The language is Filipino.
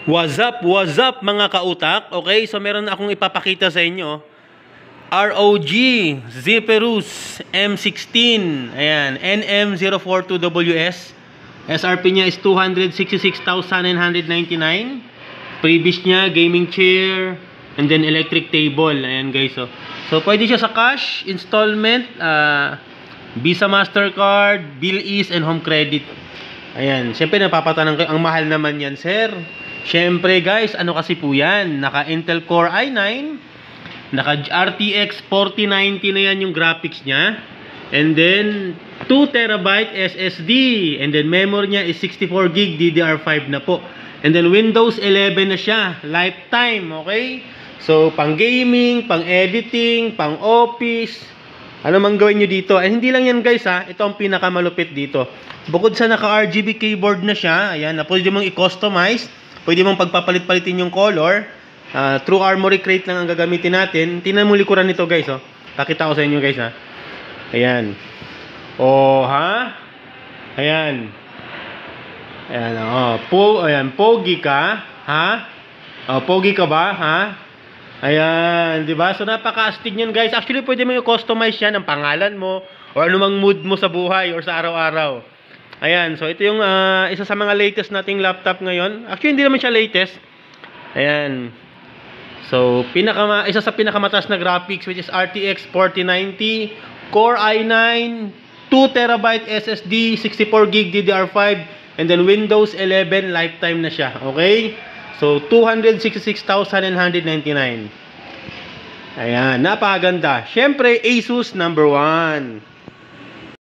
What's up mga kautak? Okay, so meron akong ipapakita sa inyo. ROG Zephyrus M16. Ayan, NM042WS. SRP niya is 266,999. Previous niya, gaming chair, and then electric table. Ayan guys, so pwede siya sa cash, installment, Visa, Mastercard, Bill Ease, and Home Credit. Ayan, syempre napapatanong kayo, ang mahal naman yan, sir. Syempre guys, ano kasi po yan? Naka Intel Core i9, naka RTX 4090 na yan yung graphics niya. And then 2TB SSD, and then memory niya is 64GB DDR5 na po. And then Windows 11 na siya, lifetime, okay? So pang gaming, pang editing, pang office, ano mang gawin nyo dito. And hindi lang yan guys ha, ito ang pinakamalupit dito. Bukod sa naka-RGB keyboard na siya, ayan, na pwede mong i-customize, pwede mong pagpapalit-palitin yung color. True Armoury Crate lang ang gagamitin natin. Tingnan mo likuran nito guys, oh. Pakita ko sa inyo guys ha. Ayan. Oh, ha? Ayan. Ayan, oh. Ayan, pogi ka, ha? Oh, pogi ka ba, ha? Ayan, 'di ba? So napaka-astig niyan, guys. Actually, pwede mo i-customize 'yan ang pangalan mo or anumang mood mo sa buhay or sa araw-araw. Ayan, so ito yung isa sa mga latest nating laptop ngayon. Actually, hindi naman siya latest. Ayan. So, isa sa pinakamataas na graphics which is RTX 4090, Core i9, 2TB SSD, 64GB DDR5, and then Windows 11 lifetime na siya. Okay? So, 266,999. Ayan, napakaganda. Syempre, Asus #1.